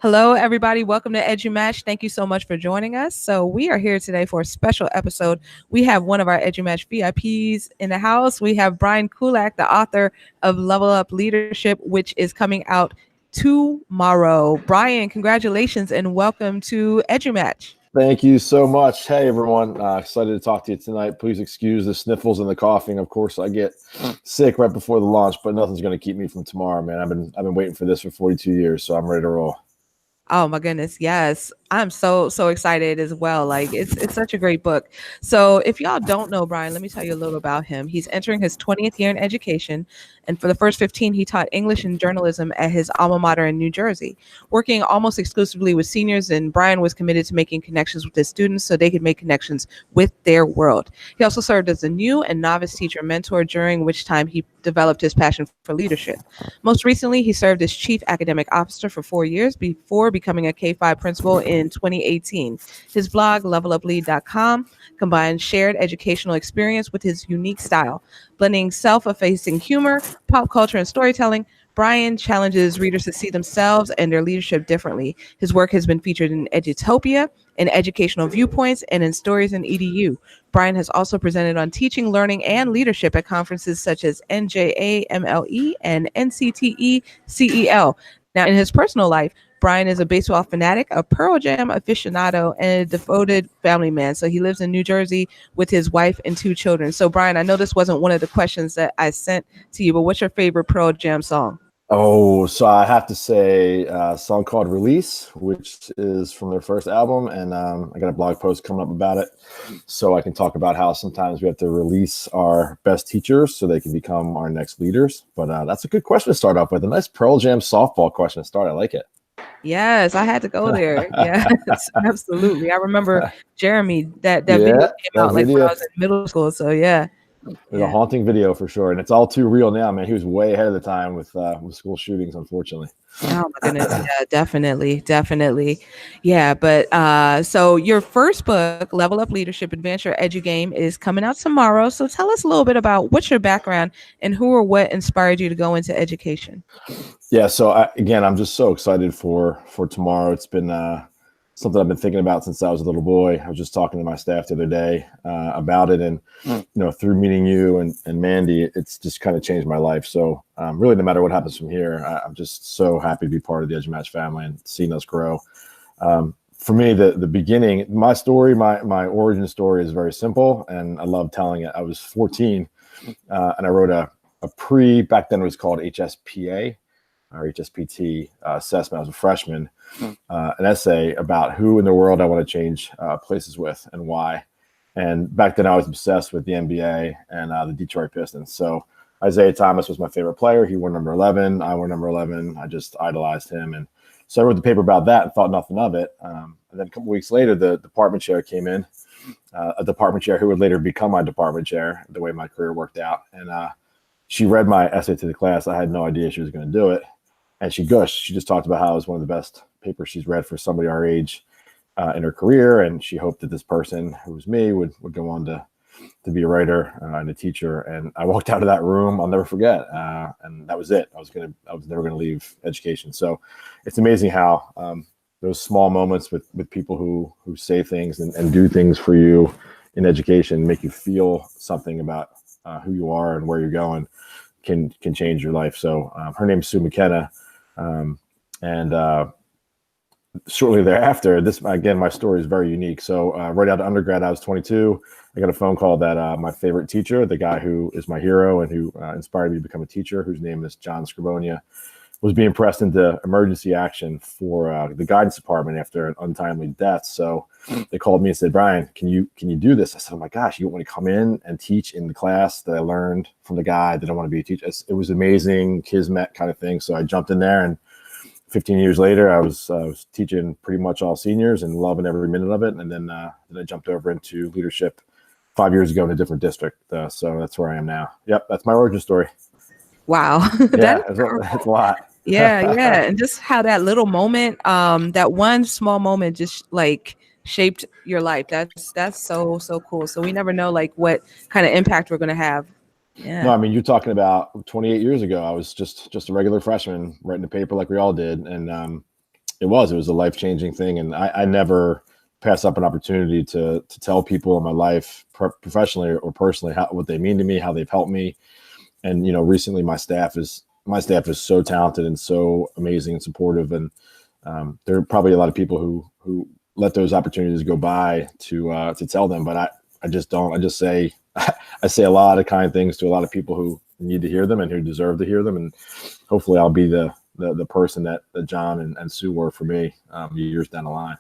Hello, everybody. Welcome to EduMatch. Thank you so much for joining us. So we are here today for a special episode. We have one of our EduMatch VIPs in the house. We have Brian Kulak, the author of Level Up Leadership, which is coming out tomorrow. Brian, congratulations and welcome to EduMatch. Thank you so much. Hey, everyone. Excited to talk to you tonight. Please excuse the sniffles and the coughing. Of course, I get sick right before the launch, but nothing's going to keep me from tomorrow, man. I've been waiting for this for 42 years, so I'm ready to roll. Oh my goodness, yes. I'm so excited as well. Like it's such a great book. So if y'all don't know Brian, let me tell you a little about him. He's entering his 20th year in education, and for the first 15 he taught English and journalism at his alma mater in New Jersey. Working almost exclusively with seniors, and Brian was committed to making connections with his students so they could make connections with their world. He also served as a new and novice teacher mentor, during which time he developed his passion for leadership. Most recently, he served as chief academic officer for 4 years before becoming a K-5 principal in 2018. His blog, leveluplead.com, combines shared educational experience with his unique style. Blending self-effacing humor, pop culture, and storytelling, Brian challenges readers to see themselves and their leadership differently. His work has been featured in Edutopia, in Educational Viewpoints, and in Stories in EDU. Brian has also presented on teaching, learning, and leadership at conferences such as NJAMLE and NCTE CEL. Now, in his personal life, Brian is a baseball fanatic, a Pearl Jam aficionado, and a devoted family man. So he lives in New Jersey with his wife and 2 children. So, Brian, I know this wasn't one of the questions that I sent to you, but what's your favorite Pearl Jam song? Oh, so I have to say a song called Release, which is from their first album. And I got a blog post coming up about it. So I can talk about how sometimes we have to release our best teachers so they can become our next leaders. But that's a good question to start off with. A nice Pearl Jam softball question to start. I like it. Yes, I had to go there. Yes, absolutely. I remember Jeremy, that Yeah, video came that out like when video. I was in middle school. So yeah. It's a haunting video for sure, and it's all too real now, man. He was way ahead of the time with school shootings, unfortunately. Oh my goodness. Yeah, definitely. Yeah, but so your first book, Level Up Leadership, Advance Your Edu Game, is coming out tomorrow. So tell us a little bit about what's your background and who or what inspired you to go into education. Yeah, so I'm just so excited for tomorrow. It's been something I've been thinking about since I was a little boy. I was just talking to my staff the other day about it, and through meeting you and Mandy, it's just kind of changed my life. So really, no matter what happens from here, I'm just so happy to be part of the EduMatch family and seeing us grow. For me, the beginning, my story, my origin story is very simple, and I love telling it. I was 14, and I wrote a back then it was called HSPA or HSPT assessment. I was a freshman, an essay about who in the world I want to change places with and why. And back then I was obsessed with the NBA and the Detroit Pistons. So Isaiah Thomas was my favorite player. He wore number 11. I wore number 11. I just idolized him. And so I wrote the paper about that and thought nothing of it. And then a couple weeks later, the department chair came in, a department chair who would later become my department chair, the way my career worked out. And she read my essay to the class. I had no idea she was going to do it. And she gushed. She just talked about how it was one of the best papers she's read for somebody our age in her career. And she hoped that this person, who was me, would go on to be a writer and a teacher. And I walked out of that room, I'll never forget. And that was it. I was never going to leave education. So it's amazing how those small moments with people who say things and do things for you in education make you feel something about who you are and where you're going can change your life. So her name is Sue McKenna. And shortly thereafter, my story is very unique. So right out of undergrad, I was 22. I got a phone call that my favorite teacher, the guy who is my hero and who inspired me to become a teacher, whose name is John Scribonia, was being pressed into emergency action for the guidance department after an untimely death. So they called me and said, "Brian, can you do this?" I said, "Oh my gosh, you want me to come in and teach in the class that I learned from the guy that I want to be a teacher?" It was amazing, kismet kind of thing. So I jumped in there, and 15 years later, I was teaching pretty much all seniors and loving every minute of it. And then I jumped over into leadership 5 years ago in a different district. So that's where I am now. Yep, that's my origin story. Wow. Yeah, that's a lot. Yeah. And just how that little moment, that one small moment just like shaped your life. That's so cool. So we never know like what kind of impact we're going to have. Yeah. No, I mean, you're talking about 28 years ago. I was just a regular freshman writing a paper like we all did. And It was a life-changing thing. And I never pass up an opportunity to tell people in my life, professionally or personally, what they mean to me, how they've helped me. And, recently my staff is so talented and so amazing and supportive. And there are probably a lot of people who let those opportunities go by to tell them, but I just don't. I just say I say a lot of kind things to a lot of people who need to hear them and who deserve to hear them. And hopefully I'll be the person that John and Sue were for me years down the line.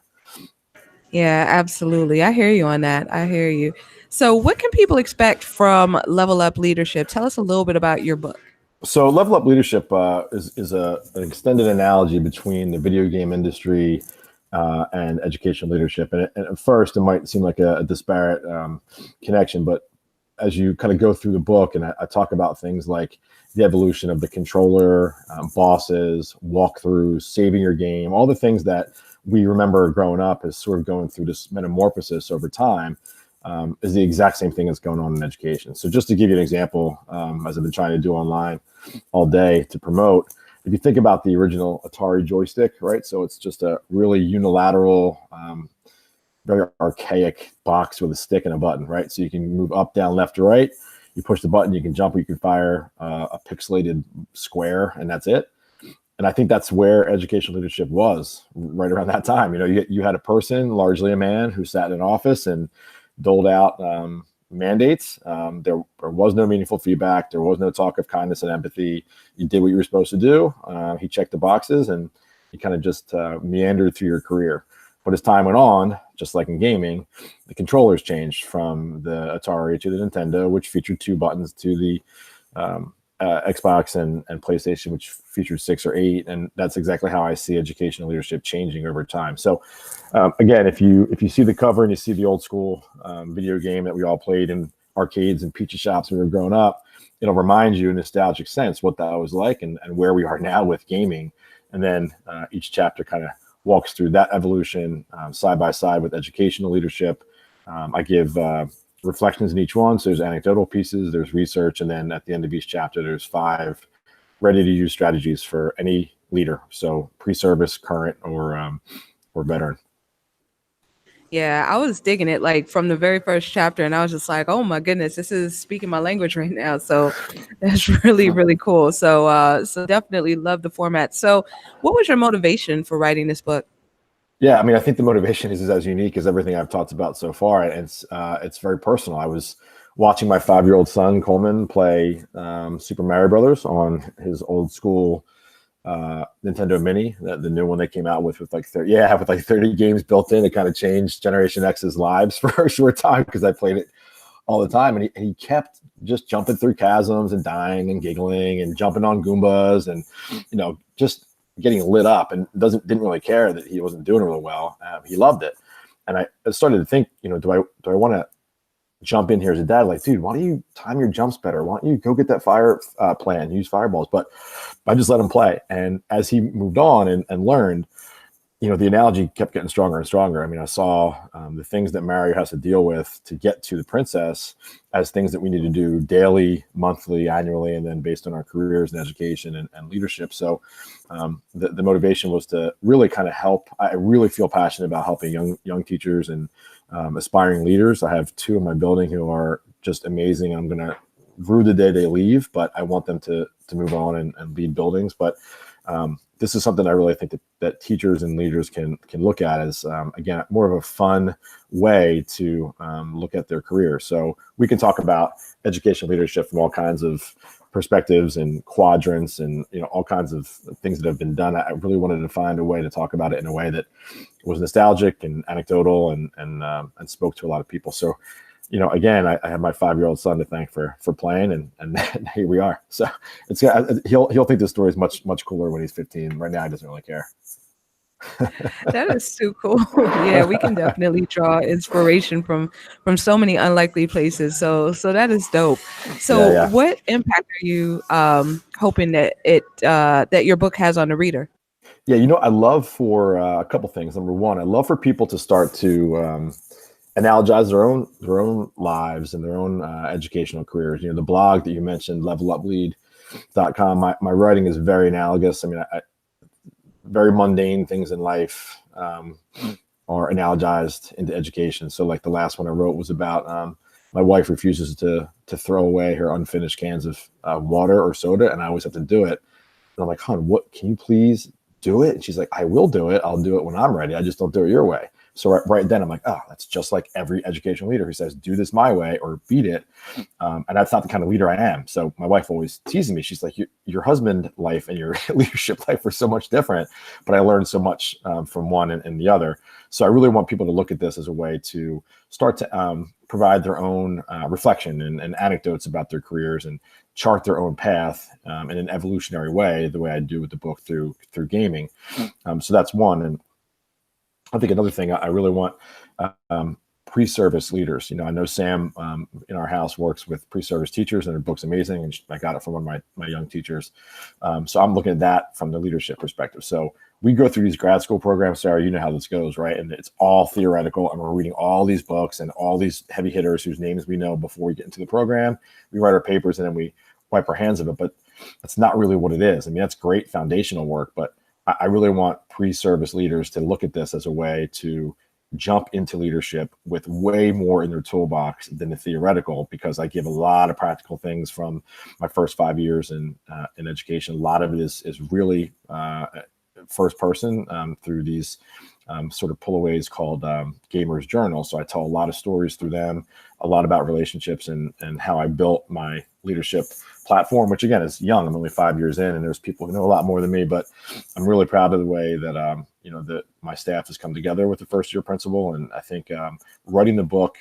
Yeah, absolutely. I hear you on that. I hear you. So, what can people expect from Level Up Leadership? Tell us a little bit about your book. So Level Up Leadership is an extended analogy between the video game industry and education leadership. And at first, it might seem like a disparate connection, but as you kind of go through the book, and I talk about things like the evolution of the controller, bosses, walkthroughs, saving your game, all the things that we remember growing up as sort of going through this metamorphosis over time, is the exact same thing that's going on in education. So just to give you an example, as I've been trying to do online all day to promote, if you think about the original Atari joystick, right? So it's just a really unilateral, very archaic box with a stick and a button, right? So you can move up, down, left, or right. You push the button, you can jump, or you can fire a pixelated square, and that's it. And I think that's where educational leadership was right around that time. You had a person, largely a man, who sat in an office and doled out mandates. There was no meaningful feedback. There was no talk of kindness and empathy. You did what you were supposed to do. He checked the boxes, and you kind of just meandered through your career. But as time went on, just like in gaming, the controllers changed from the Atari to the Nintendo, which featured 2 buttons, to the Xbox and PlayStation, which featured 6 or 8. And that's exactly how I see educational leadership changing over time. So again, if you see the cover and you see the old school video game that we all played in arcades and pizza shops when we were growing up, it'll remind you in a nostalgic sense what that was like and where we are now with gaming. And then each chapter kind of walks through that evolution side by side with educational leadership. I give reflections in each one. So there's anecdotal pieces, there's research, and then at the end of each chapter, there's 5 ready-to-use strategies for any leader. So pre-service, current, or veteran. Yeah, I was digging it like from the very first chapter, and I was just like, "Oh my goodness, this is speaking my language right now." So that's really, really cool. So definitely love the format. So, what was your motivation for writing this book? Yeah, I mean, I think the motivation is as unique as everything I've talked about so far. And it's very personal. I was watching my 5-year-old son Coleman play Super Mario Brothers on his old school Nintendo Mini, the new one they came out with like 30 games built in. It kind of changed Generation X's lives for a short time because I played it all the time, and he kept just jumping through chasms and dying and giggling and jumping on Goombas and just getting lit up, and didn't really care that he wasn't doing really well. He loved it, and I started to think, do I want to jump in here as a dad? Like, dude, why don't you time your jumps better? Why don't you go get that fire plan, use fireballs? But I just let him play, and as he moved on and learned, the analogy kept getting stronger and stronger. I mean, I saw the things that Mario has to deal with to get to the princess as things that we need to do daily, monthly, annually, and then based on our careers and education and leadership. So the motivation was to really kind of help. I really feel passionate about helping young teachers and aspiring leaders. I have 2 in my building who are just amazing. I'm going to rue the day they leave, but I want them to move on and lead buildings. But this is something I really think that teachers and leaders can look at as, again, more of a fun way to look at their career. So we can talk about educational leadership from all kinds of perspectives and quadrants and all kinds of things that have been done. I really wanted to find a way to talk about it in a way that was nostalgic and anecdotal and spoke to a lot of people. So again, I have my 5-year-old son to thank for playing, and here we are. So he'll think this story is much cooler when he's 15. Right now, he doesn't really care. That is too cool. Yeah, we can definitely draw inspiration from so many unlikely places. So that is dope. So Yeah. what impact are you hoping that that your book has on the reader? Yeah, I love for a couple things. Number one, I love for people to start to analogize their own lives and their own educational careers. The blog that you mentioned, leveluplead.com, my writing is very analogous. I mean, very mundane things in life are analogized into education. So like the last one I wrote was about my wife refuses to throw away her unfinished cans of water or soda, and I always have to do it. And I'm like, hon, what, can you please do it? And she's like, I will do it. I'll do it when I'm ready. I just don't do it your way. So right then I'm like, oh, that's just like every educational leader who says, do this my way or beat it. And that's not the kind of leader I am. So my wife always teases me. She's like, your husband life and your leadership life are so much different, but I learned so much from one and the other. So I really want people to look at this as a way to start to provide their own reflection and anecdotes about their careers and chart their own path in an evolutionary way, the way I do with the book through gaming. So that's one. And I think another thing I really want pre-service leaders. I know Sam in our house works with pre-service teachers, and her book's amazing. And I got it from one of my young teachers. So I'm looking at that from the leadership perspective. So we go through these grad school programs, Sarah, you know how this goes, right? And it's all theoretical, and we're reading all these books and all these heavy hitters whose names we know before we get into the program. We write our papers and then we wipe our hands of it, but that's not really what it is. I mean, that's great foundational work, but I really want pre-service leaders to look at this as a way to jump into leadership with way more in their toolbox than the theoretical, because I give a lot of practical things from my first 5 years in education. A lot of it is really first person through these sort of pullaways called Gamers Journal. So I tell a lot of stories through them, a lot about relationships and how I built my leadership platform, which again is young. I'm only 5 years in, and there's people who know a lot more than me, but I'm really proud of the way that that my staff has come together with the first year principal. And I think writing the book,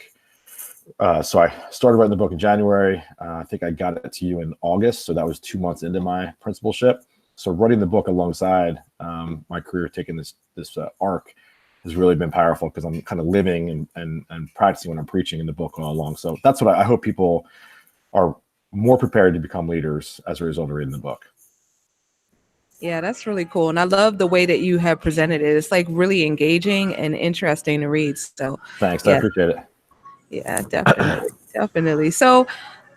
so I started writing the book in January. I think I got it to you in August, so that was 2 months into my principalship. So writing the book alongside my career, taking this arc, has really been powerful, because I'm kind of living and practicing what I'm preaching in the book all along. So that's what I hope people are more prepared to become leaders as a result of reading the book. Yeah, that's really cool. And I love the way that you have presented it. It's like really engaging and interesting to read. So thanks. Yeah. I appreciate it. Yeah, definitely. Definitely. So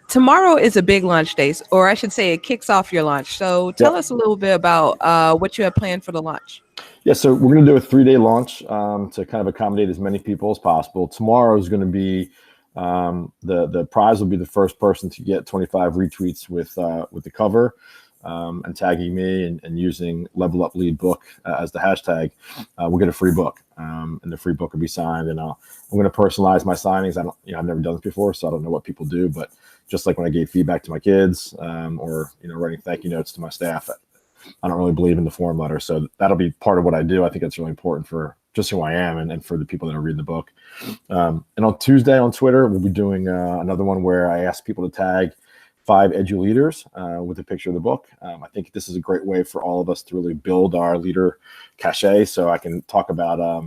tomorrow is a big launch day, or I should say it kicks off your launch. So tell us a little bit about what you have planned for the launch. Yeah, so we're going to do a 3-day launch to kind of accommodate as many people as possible. Tomorrow is going to be the prize will be the first person to get 25 retweets with the cover and tagging me and using Level Up Lead Book as the hashtag. We'll get a free book, and the free book will be signed. And I'm going to personalize my signings. I've never done this before, so I don't know what people do. But just like when I gave feedback to my kids, or writing thank you notes to my staff, I don't really believe in the form letter. So that'll be part of what I do. I think that's really important for just who I am and for the people that are reading the book. And on Tuesday on Twitter, we'll be doing another one where I ask people to tag 5 edu leaders with a picture of the book. I think this is a great way for all of us to really build our leader cachet. So I can talk about,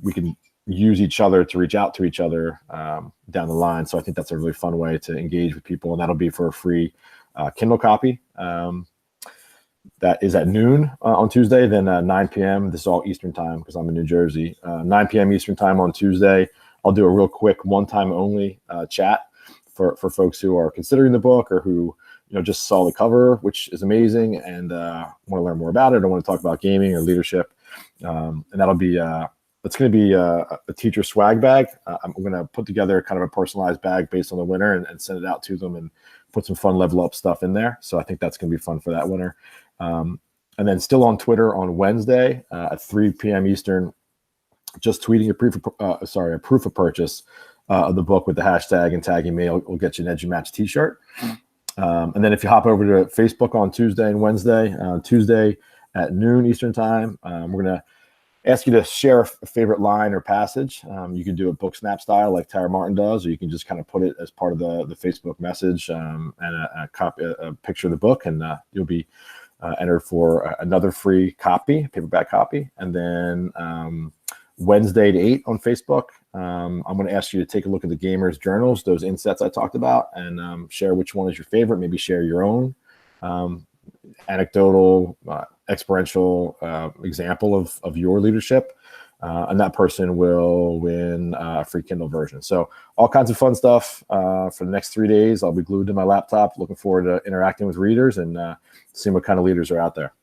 we can use each other to reach out to each other down the line. So I think that's a really fun way to engage with people. And that'll be for a free Kindle copy. That is at noon on Tuesday, then 9 p.m. This is all Eastern time because I'm in New Jersey. 9 p.m. Eastern time on Tuesday. I'll do a real quick one-time only chat for folks who are considering the book or who just saw the cover, which is amazing, and want to learn more about it or want to talk about gaming or leadership. And that'll be it's going to be a teacher swag bag. I'm going to put together kind of a personalized bag based on the winner and send it out to them and put some fun level up stuff in there. So I think that's going to be fun for that winner. And then still on Twitter on Wednesday at 3 p.m. Eastern, just tweeting a proof of purchase of the book with the hashtag and tagging me will get you an EduMatch t-shirt. And then if you hop over to Facebook on Tuesday and Wednesday, Tuesday at noon Eastern time, we're going to ask you to share a favorite line or passage. You can do it book snap style like Tara Martin does, or you can just kind of put it as part of the Facebook message and a picture of the book, and you'll be entered for another free copy, paperback copy. And then Wednesday at 8 on Facebook, I'm going to ask you to take a look at the Gamers Journals, those insets I talked about, and share which one is your favorite. Maybe share your own anecdotal, experiential example of your leadership. And that person will win a free Kindle version. So all kinds of fun stuff for the next 3 days. I'll be glued to my laptop, looking forward to interacting with readers and seeing what kind of leaders are out there.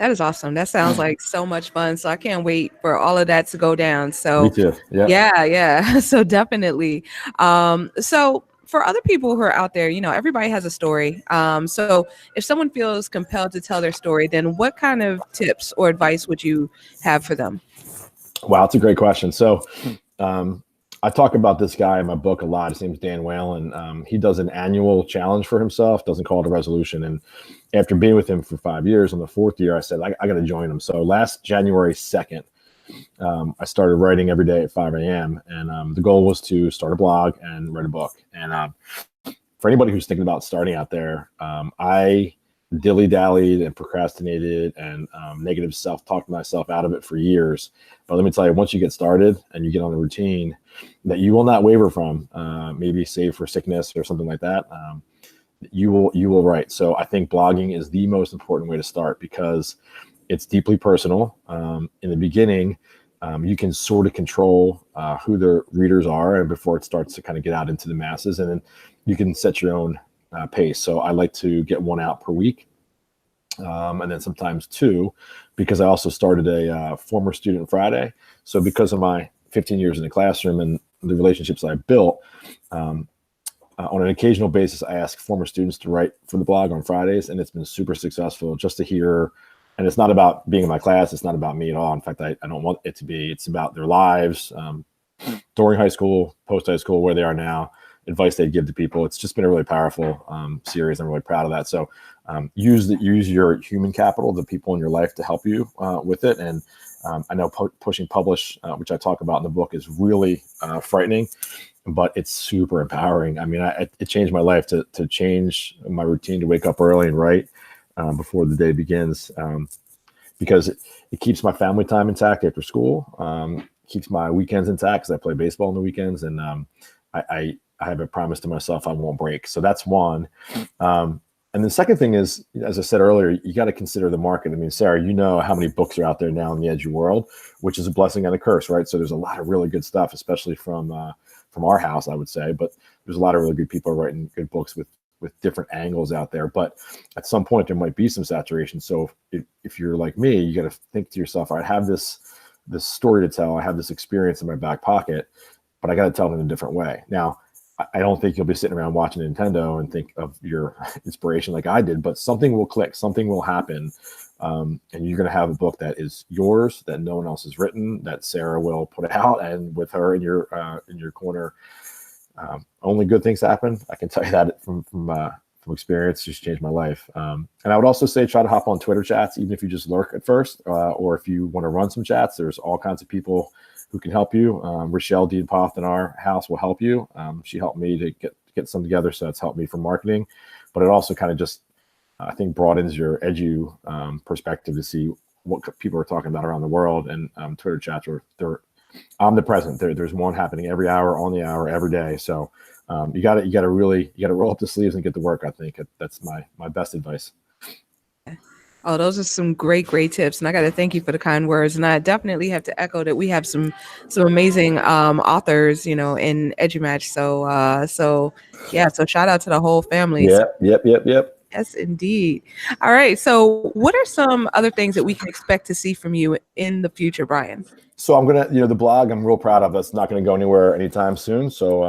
That is awesome. That sounds like so much fun. So I can't wait for all of that to go down. Me So too. Yeah. yeah, yeah. So definitely. So for other people who are out there, everybody has a story. So if someone feels compelled to tell their story, then what kind of tips or advice would you have for them? Wow, that's a great question. So, um, I talk about this guy in my book a lot. His name's Dan Whalen. He does an annual challenge for himself, doesn't call it a resolution. And after being with him for 5 years, on the fourth year, I said, I got to join him. So last January 2nd, I started writing every day at 5 a.m. And the goal was to start a blog and write a book. And for anybody who's thinking about starting out there, I dilly-dallied and procrastinated and negative self-talked myself out of it for years. But let me tell you, once you get started and you get on the routine that you will not waver from, maybe save for sickness or something like that, you will write. So I think blogging is the most important way to start because it's deeply personal. In the beginning, you can sort of control who the readers are, and before it starts to kind of get out into the masses, and then you can set your own pace. So I like to get one out per week, and then sometimes two, because I also started a former student Friday. So because of my 15 years in the classroom and the relationships I built, on an occasional basis, I ask former students to write for the blog on Fridays, and it's been super successful just to hear. And it's not about being in my class. It's not about me at all. In fact, I don't want it to be. It's about their lives during high school, post high school, where they are now, advice they give to people. It's just been a really powerful series. I'm really proud of that. So use your human capital, the people in your life, to help you with it. And I know pushing publish, which I talk about in the book, is really frightening, but it's super empowering. I mean, it changed my life to change my routine to wake up early and write before the day begins, because it keeps my family time intact after school, keeps my weekends intact because I play baseball on the weekends, and I have a promise to myself I won't break. So that's one. And the second thing is, as I said earlier, you got to consider the market. I mean, Sarah, you know how many books are out there now in the edu world, which is a blessing and a curse, right? So there's a lot of really good stuff, especially from our house, I would say. But there's a lot of really good people writing good books with different angles out there. But at some point, there might be some saturation. So if you're like me, you got to think to yourself, I have this story to tell. I have this experience in my back pocket, but I got to tell it in a different way. Now, I don't think you'll be sitting around watching Nintendo and think of your inspiration like I did, but something will click, something will happen. And you're going to have a book that is yours, that no one else has written, that Sarah will put out, and with her in your corner, only good things happen. I can tell you that from experience. Just changed my life. And I would also say try to hop on Twitter chats, even if you just lurk at first, or if you want to run some chats. There's all kinds of people who can help you. Rochelle Dean Poth in our house will help you. She helped me to get some together, so that's helped me for marketing. But it also kind of just, I think, broadens your edu perspective to see what people are talking about around the world. And Twitter chats they're omnipresent. There's one happening every hour, on the hour, every day. So you got to roll up the sleeves and get to work. I think that's my best advice. Oh, those are some great tips, and I got to thank you for the kind words. And I definitely have to echo that we have some amazing authors, in EduMatch. So yeah, so shout out to the whole family. Yeah, So, yep. yes, indeed. All right. So, what are some other things that we can expect to see from you in the future, Brian? So I'm gonna, the blog, I'm real proud of. It's not gonna go anywhere anytime soon. So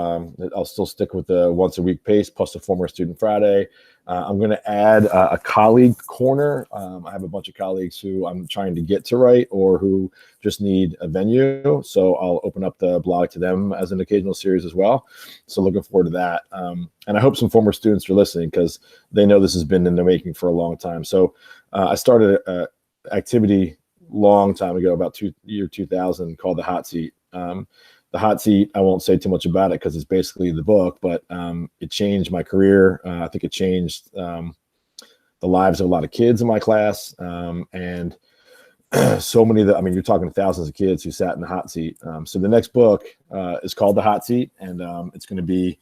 I'll still stick with the once a week pace plus the former student Friday. I'm gonna add a colleague corner. I have a bunch of colleagues who I'm trying to get to write or who just need a venue. So I'll open up the blog to them as an occasional series as well. So looking forward to that. And I hope some former students are listening because they know this has been in the making for a long time. So I started an activity long time ago, about year 2000, called the Hot Seat. The Hot Seat, I won't say too much about it because it's basically the book, but it changed my career. I think it changed the lives of a lot of kids in my class, and so many you're talking thousands of kids who sat in the hot seat. So the next book is called The Hot Seat, and it's going to be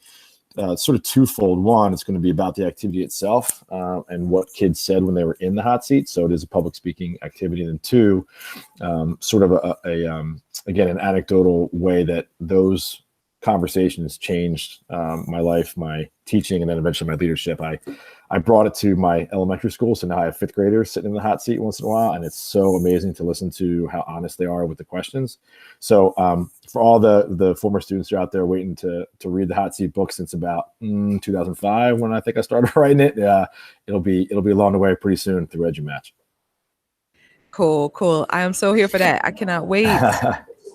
sort of twofold. One, it's going to be about the activity itself and what kids said when they were in the hot seat. So it is a public speaking activity. And then two, sort of again, an anecdotal way that those conversations changed my life, my teaching, and then eventually my leadership. I I brought it to my elementary school, so now I have fifth graders sitting in the hot seat once in a while, and it's so amazing to listen to how honest they are with the questions. So for all the former students who are out there waiting to read the hot seat book since about 2005, when I think I started writing it, it'll be along the way pretty soon through EduMatch. Cool. I am so here for that. I cannot wait.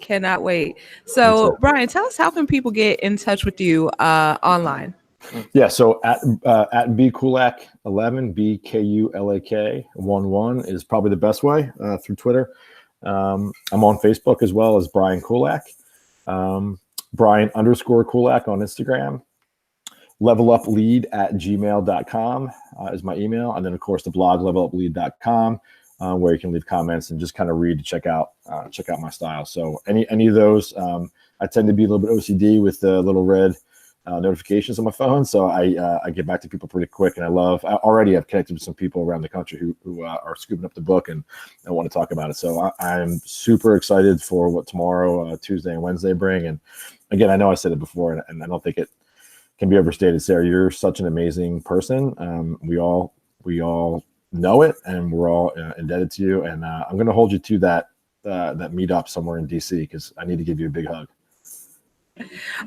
Cannot wait. So, Brian, tell us, how can people get in touch with you online? Yeah, so at bkulak11, BKULAK11 is probably the best way through Twitter. I'm on Facebook as well as Brian Kulak, Brian_Kulak on Instagram. leveluplied@gmail.com is my email, and then of course the blog leveluplied.com, where you can leave comments and just kind of read to check out my style. So any of those, I tend to be a little bit OCD with the little red notifications on my phone, so I get back to people pretty quick. And I already have connected with some people around the country who are scooping up the book and I want to talk about it. So I'm super excited for what tomorrow, Tuesday and Wednesday bring. And again, I know I said it before, and I don't think it can be overstated. Sarah, you're such an amazing person. We all know it, and we're all indebted to you. And I'm going to hold you to that meetup somewhere in DC, because I need to give you a big hug.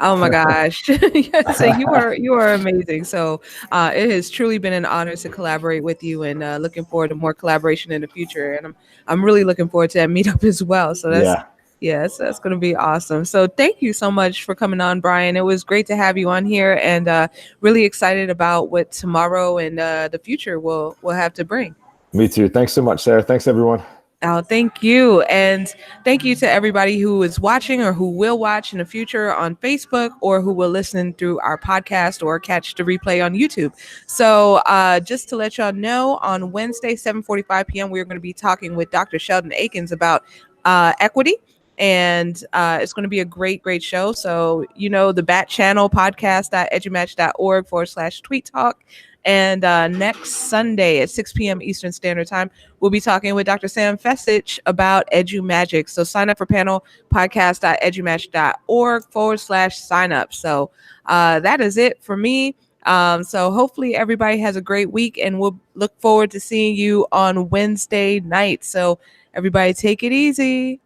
Oh my gosh. Yes, so you are amazing. So it has truly been an honor to collaborate with you, and looking forward to more collaboration in the future. And I'm really looking forward to that meetup as well. So that's going to be awesome. So thank you so much for coming on, Brian. It was great to have you on here, and really excited about what tomorrow and the future will have to bring. Me too. Thanks so much, Sarah. Thanks, everyone. Oh, thank you. And thank you to everybody who is watching or who will watch in the future on Facebook, or who will listen through our podcast or catch the replay on YouTube. So just to let y'all know, on Wednesday, 7:45 p.m., we're going to be talking with Dr. Sheldon Akins about equity. And it's going to be a great show. So, the Bat Channel podcast.edumatch.org/tweet talk. And next Sunday at 6 p.m. Eastern Standard Time, we'll be talking with Dr. Sam Fesich about EduMagic. So sign up for panel podcast.edumatch.org/sign up. So that is it for me. So hopefully everybody has a great week, and we'll look forward to seeing you on Wednesday night. So everybody take it easy.